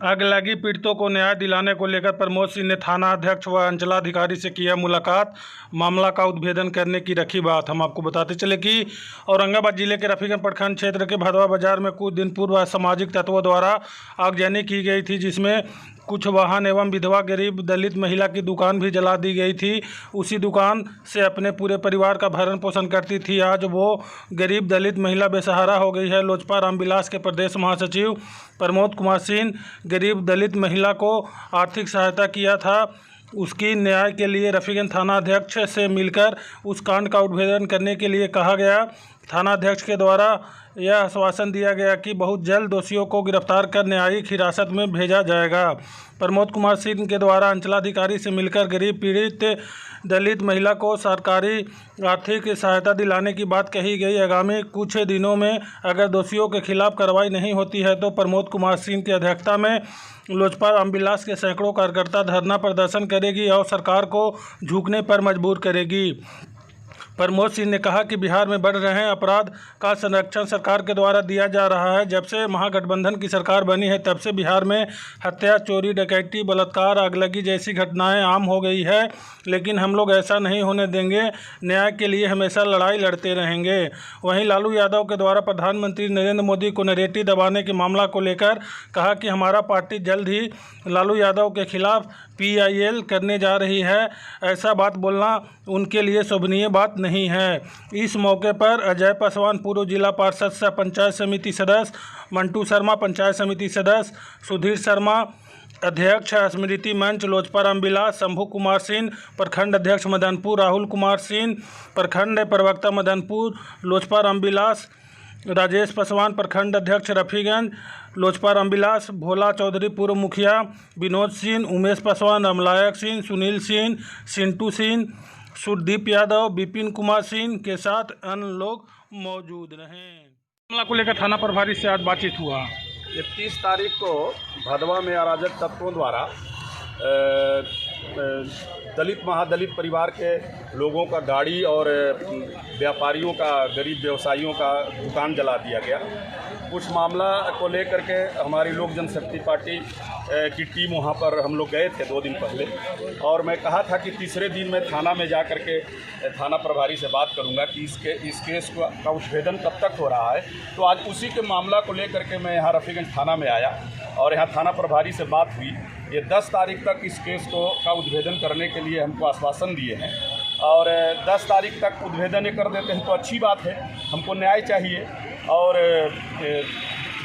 अगलगी पीड़ितों को न्याय दिलाने को लेकर प्रमोद सिंह ने थाना अध्यक्ष व अंचलाधिकारी से किया मुलाकात। मामला का उद्भेदन करने की रखी बात। हम आपको बताते चले कि औरंगाबाद जिले के रफीगंज प्रखंड क्षेत्र के भदवा बाजार में कुछ दिन पूर्व असामाजिक तत्वों द्वारा आगजनी की गई थी, जिसमें कुछ वाहन एवं विधवा गरीब दलित महिला की दुकान भी जला दी गई थी। उसी दुकान से अपने पूरे परिवार का भरण पोषण करती थी। आज वो गरीब दलित महिला बेसहारा हो गई है। लोजपा रामविलास के प्रदेश महासचिव प्रमोद कुमार सिंह गरीब दलित महिला को आर्थिक सहायता किया था। उसकी न्याय के लिए रफीगंज थाना अध्यक्ष से मिलकर उस कांड का उद्भेदन करने के लिए कहा गया। थाना अध्यक्ष के द्वारा यह आश्वासन दिया गया कि बहुत जल्द दोषियों को गिरफ्तार कर न्यायिक हिरासत में भेजा जाएगा। प्रमोद कुमार सिंह के द्वारा अंचलाधिकारी से मिलकर गरीब पीड़ित दलित महिला को सरकारी आर्थिक सहायता दिलाने की बात कही गई। आगामी कुछ दिनों में अगर दोषियों के खिलाफ कार्रवाई नहीं होती है तो प्रमोद कुमार सिंह की अध्यक्षता में लोजपा रामविलास के सैकड़ों कार्यकर्ता धरना प्रदर्शन करेगी और सरकार को झुकने पर मजबूर करेगी। प्रमोद सिंह ने कहा कि बिहार में बढ़ रहे अपराध का संरक्षण सरकार के द्वारा दिया जा रहा है। जब से महागठबंधन की सरकार बनी है तब से बिहार में हत्या, चोरी, डकैती, बलात्कार, आगलगी जैसी घटनाएं आम हो गई है, लेकिन हम लोग ऐसा नहीं होने देंगे। न्याय के लिए हमेशा लड़ाई लड़ते रहेंगे। वहीं लालू यादव के द्वारा प्रधानमंत्री नरेंद्र मोदी को नरेटिव दबाने के मामला को लेकर कहा कि हमारा पार्टी जल्द ही लालू यादव के खिलाफ PIL करने जा रही है। ऐसा बात बोलना उनके लिए शोभनीय बात नहीं है। इस मौके पर अजय पासवान पूर्व जिला पार्षद सह पंचायत समिति सदस्य, मंटू शर्मा पंचायत समिति सदस्य, सुधीर शर्मा अध्यक्ष स्मृति मंच लोजपा रामविलास, शंभू कुमार सिंह प्रखंड अध्यक्ष मदनपुर, राहुल कुमार सिंह प्रखंड प्रवक्ता मदनपुर लोजपा रामविलास, राजेश पासवान प्रखंड अध्यक्ष रफीगंज लोजपा रामविलास, भोला चौधरी पूर्व मुखिया, विनोद सिंह, उमेश पासवान, रामलायक सिंह, सुनील सिंह, सिंटू सिंह, सुरदीप यादव, विपिन कुमार सिंह के साथ अन्य लोग मौजूद रहे। मामला को लेकर थाना प्रभारी से आज बातचीत हुआ। 31 तारीख को भदवा में अराजक तत्वों द्वारा दलित महादलित परिवार के लोगों का गाड़ी और व्यापारियों का, गरीब व्यवसायियों का दुकान जला दिया गया। उस मामला को लेकर के हमारी लोक जनशक्ति पार्टी की टीम वहां पर हम लोग गए थे 2 दिन पहले, और मैं कहा था कि तीसरे दिन मैं थाना में जा कर के थाना प्रभारी से बात करूंगा कि इस केस का उद्भेदन कब तक हो रहा है। तो आज उसी के मामला को लेकर के मैं यहाँ रफीगंज थाना में आया और यहाँ थाना प्रभारी से बात हुई। ये 10 तारीख तक इस केस का उद्भेदन करने के लिए हमको आश्वासन दिए हैं और 10 तारीख तक उद्भेदन कर देते हैं तो अच्छी बात है। हमको न्याय चाहिए और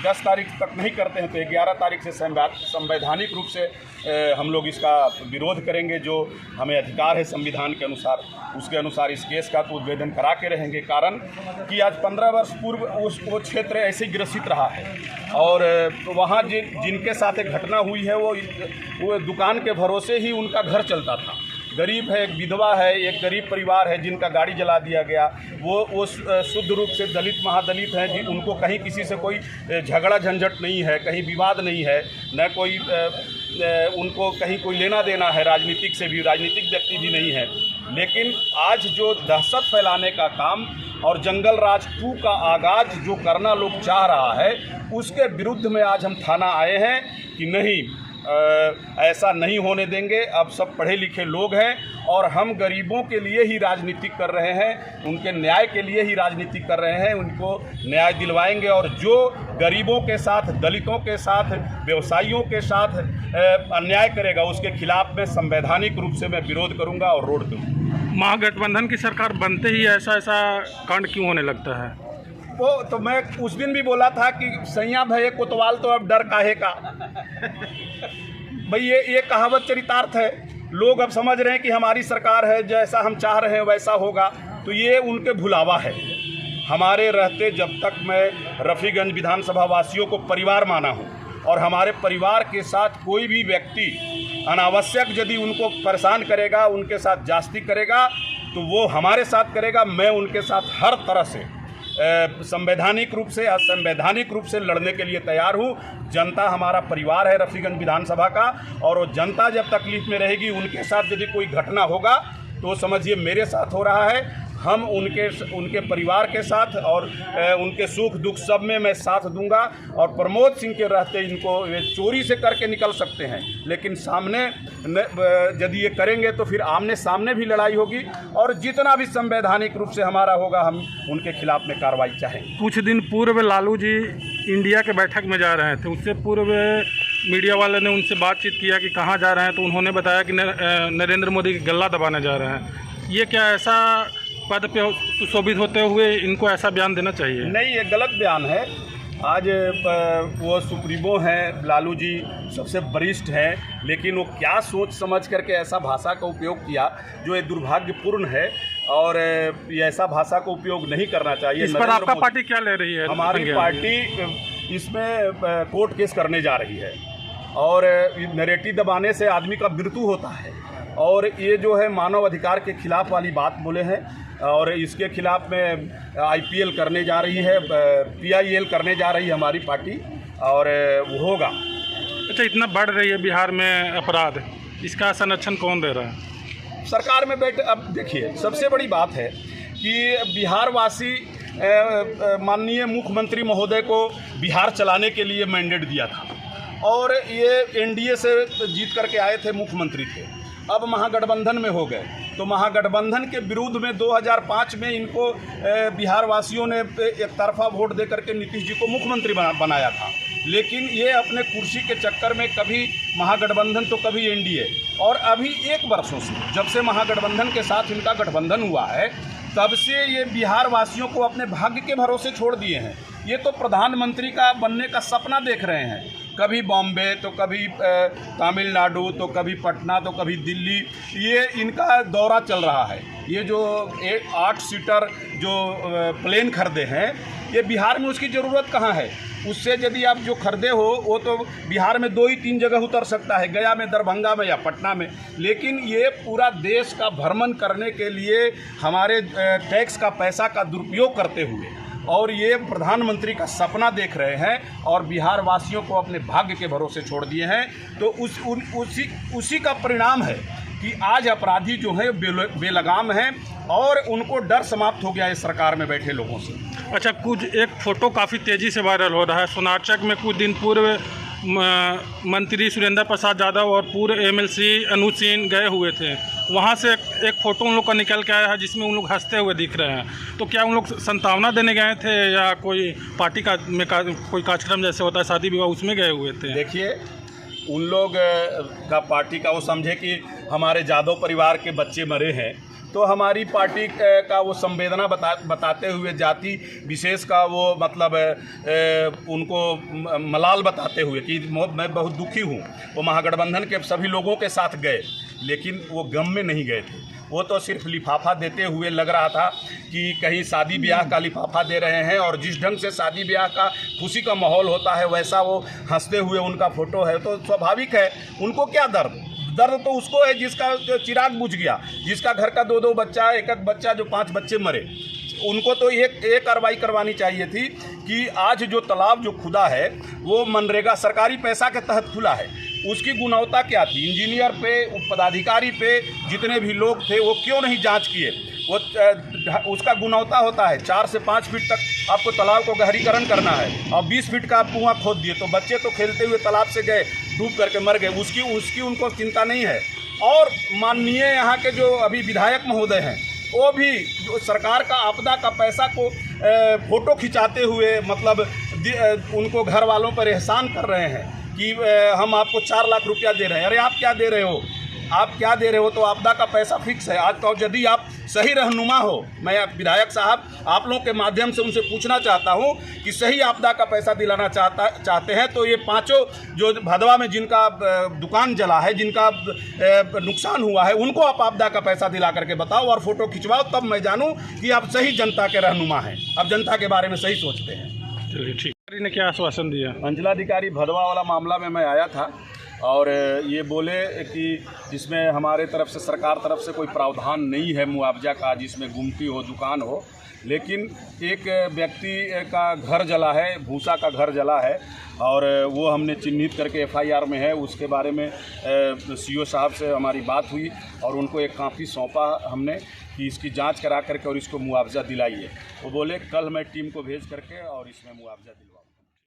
10 तारीख तक नहीं करते हैं तो 11 तारीख से संवैधानिक रूप से हम लोग इसका विरोध करेंगे। जो हमें अधिकार है संविधान के अनुसार, उसके अनुसार इस केस का तो उद्भेदन करा के रहेंगे। कारण कि आज 15 वर्ष पूर्व वो क्षेत्र ऐसे ही ग्रसित रहा है और वहाँ जिनके साथ एक घटना हुई है वो दुकान के भरोसे ही उनका घर चलता था। गरीब है, एक विधवा है, एक गरीब परिवार है जिनका गाड़ी जला दिया गया। वो शुद्ध रूप से दलित महादलित हैं, उनको कहीं किसी से कोई झगड़ा झंझट नहीं है, कहीं विवाद नहीं है, न कोई उनको कहीं कोई लेना देना है, राजनीतिक से भी, राजनीतिक व्यक्ति भी नहीं है। लेकिन आज जो दहशत फैलाने का काम और जंगल राज 2 का आगाज जो करना लोग चाह रहा है, उसके विरुद्ध में आज हम थाना आए हैं कि नहीं, ऐसा नहीं होने देंगे। अब सब पढ़े लिखे लोग हैं और हम गरीबों के लिए ही राजनीति कर रहे हैं, उनके न्याय के लिए ही राजनीति कर रहे हैं। उनको न्याय दिलवाएंगे और जो गरीबों के साथ, दलितों के साथ, व्यवसायियों के साथ अन्याय करेगा उसके खिलाफ में संवैधानिक रूप से मैं विरोध करूंगा और रोड दूंगा। महागठबंधन की सरकार बनते ही ऐसा कांड क्यों होने लगता है? वो तो मैं उस दिन भी बोला था कि सैया भये कोतवाल तो अब डर काहे का। भाई ये कहावत चरितार्थ है। लोग अब समझ रहे हैं कि हमारी सरकार है, जैसा हम चाह रहे हैं वैसा होगा, तो ये उनके भुलावा है। हमारे रहते जब तक मैं रफीगंज विधानसभा वासियों को परिवार माना हूँ और हमारे परिवार के साथ कोई भी व्यक्ति अनावश्यक यदि उनको परेशान करेगा, उनके साथ जास्ती करेगा, तो वो हमारे साथ करेगा। मैं उनके साथ हर तरह से संवैधानिक रूप से, असंवैधानिक रूप से लड़ने के लिए तैयार हूँ। जनता हमारा परिवार है रफीगंज विधानसभा का, और वो जनता जब तकलीफ में रहेगी, उनके साथ यदि कोई घटना होगा तो समझिए मेरे साथ हो रहा है। हम उनके परिवार के साथ और उनके सुख दुख सब में मैं साथ दूंगा। और प्रमोद सिंह के रहते इनको ये चोरी से करके निकल सकते हैं, लेकिन सामने यदि ये करेंगे तो फिर आमने सामने भी लड़ाई होगी और जितना भी संवैधानिक रूप से हमारा होगा हम उनके खिलाफ में कार्रवाई चाहेंगे। कुछ दिन पूर्व लालू जी इंडिया के बैठक में जा रहे थे, उससे पूर्व मीडिया वाले ने उनसे बातचीत किया कि कहाँ जा रहे हैं, तो उन्होंने बताया कि नरेंद्र मोदी की गला दबाने जा रहे हैं। ये क्या ऐसा पद पे सुशोभित होते हुए इनको ऐसा बयान देना चाहिए? नहीं, ये गलत बयान है। आज वो सुप्रीमो हैं, लालू जी सबसे वरिष्ठ हैं, लेकिन वो क्या सोच समझ करके ऐसा भाषा का उपयोग किया जो ये दुर्भाग्यपूर्ण है और ये ऐसा भाषा का उपयोग नहीं करना चाहिए। इस पर आपका पार्टी क्या ले रही है? हमारी पार्टी इसमें कोर्ट केस करने जा रही है और नरेटिव दबाने से आदमी का मृत्यु होता है और ये जो है मानव अधिकार के खिलाफ वाली बात बोले हैं और इसके खिलाफ में IPL करने जा रही है, PIL करने जा रही है हमारी पार्टी और वो होगा। अच्छा, इतना बढ़ रही है बिहार में अपराध, इसका संरक्षण कौन दे रहा है? सरकार में बैठे। अब देखिए, सबसे बड़ी बात है कि बिहार वासी माननीय मुख्यमंत्री महोदय को बिहार चलाने के लिए मैंडेट दिया था और ये NDA से जीत करके आए थे, मुख्यमंत्री थे। अब महागठबंधन में हो गए तो महागठबंधन के विरुद्ध में 2005 में इनको बिहार वासियों ने एक तरफा वोट दे करके नीतीश जी को मुख्यमंत्री बनाया था, लेकिन ये अपने कुर्सी के चक्कर में कभी महागठबंधन तो कभी NDA और अभी 1 वर्षों से जब से महागठबंधन के साथ इनका गठबंधन हुआ है तब से ये बिहार वासियों को अपने भाग्य के भरोसे छोड़ दिए हैं। ये तो प्रधानमंत्री का बनने का सपना देख रहे हैं, कभी बॉम्बे तो कभी तमिलनाडु तो कभी पटना तो कभी दिल्ली, ये इनका दौरा चल रहा है। ये जो 8 सीटर जो प्लेन खरीदे हैं, ये बिहार में उसकी ज़रूरत कहाँ है? उससे यदि आप जो खरीदे हो वो तो बिहार में 2 ही 3 जगह उतर सकता है, गया में, दरभंगा में या पटना में, लेकिन ये पूरा देश का भ्रमण करने के लिए हमारे टैक्स का पैसा का दुरुपयोग करते हुए और ये प्रधानमंत्री का सपना देख रहे हैं और बिहार वासियों को अपने भाग्य के भरोसे छोड़ दिए हैं। तो उसी का परिणाम है कि आज अपराधी जो है बेलगाम हैं और उनको डर समाप्त हो गया है सरकार में बैठे लोगों से। अच्छा, कुछ एक फ़ोटो काफ़ी तेज़ी से वायरल हो रहा है। सोनारचक में कुछ दिन पूर्व मंत्री सुरेंद्र प्रसाद यादव और पूर्व MLC अनुज सिंह गए हुए थे, वहाँ से एक फ़ोटो उन लोग का निकल के आया है जिसमें उन लोग हंसते हुए दिख रहे हैं। तो क्या उन लोग संतावना देने गए थे या कोई पार्टी कोई कार्यक्रम जैसे होता है शादी विवाह, उसमें गए हुए थे? देखिए, उन लोग का पार्टी का वो समझे कि हमारे यादव परिवार के बच्चे मरे हैं तो हमारी पार्टी का वो संवेदना बताते हुए जाति विशेष का वो मतलब उनको मलाल बताते हुए कि मैं बहुत दुखी हूँ, वो महागठबंधन के सभी लोगों के साथ गए, लेकिन वो गम में नहीं गए थे। वो तो सिर्फ लिफाफा देते हुए लग रहा था कि कहीं शादी ब्याह का लिफाफा दे रहे हैं और जिस ढंग से शादी ब्याह का खुशी का माहौल होता है वैसा वो हंसते हुए उनका फ़ोटो है। तो स्वाभाविक है, उनको क्या दर्द तो उसको है जिसका चिराग बुझ गया, जिसका घर का 2-2 बच्चा, एक बच्चा, जो 5 बच्चे मरे। उनको तो एक कार्रवाई करवानी चाहिए थी कि आज जो तालाब जो खुदा है वो मनरेगा सरकारी पैसा के तहत खुला है, उसकी गुणवत्ता क्या थी, इंजीनियर पे, पदाधिकारी पे जितने भी लोग थे वो क्यों नहीं जांच किए? वो उसका गुणवत्ता होता है 4 से 5 फीट तक आपको तालाब को गहरीकरण करना है और 20 फीट का आप कुआं खोद दिए तो बच्चे तो खेलते हुए तालाब से गए, डूब करके मर गए, उसकी उनको चिंता नहीं है। और माननीय यहाँ के जो अभी विधायक महोदय हैं वो भी जो सरकार का आपदा का पैसा को फ़ोटो खिंचाते हुए मतलब उनको घर वालों पर एहसान कर रहे हैं कि हम आपको 4 लाख रुपया दे रहे हैं। अरे आप क्या दे रहे हो? आप क्या दे रहे हो? तो आपदा का पैसा फिक्स है। आज तो यदि आप सही रहनुमा हो, मैं विधायक साहब आप लोगों के माध्यम से उनसे पूछना चाहता हूं कि सही आपदा का पैसा दिलाना चाहते हैं तो ये 5 जो भदवा में जिनका दुकान जला है, जिनका नुकसान हुआ है, उनको आप आपदा का पैसा दिला करके बताओ और फ़ोटो खिंचवाओ, तब मैं जानूं कि आप सही जनता के रहनुमा हैं, आप जनता के बारे में सही सोचते हैं। चलिए ठीक। ने क्या आश्वासन दिया? अंचलाधिकारी भदवा वाला मामला में मैं आया था और ये बोले कि जिसमें हमारे तरफ से, सरकार तरफ से कोई प्रावधान नहीं है मुआवजा का, जिसमें गुमटी हो, दुकान हो, लेकिन एक व्यक्ति का घर जला है, भूसा का घर जला है और वो हमने चिन्हित करके FIR में है। उसके बारे में CO साहब से हमारी बात हुई और उनको एक कॉपी सौंपा हमने। कि इसकी जांच करा करके और इसको मुआवजा दिलाइए। वो बोले कल मैं टीम को भेज करके और इसमें मुआवजा दिलवा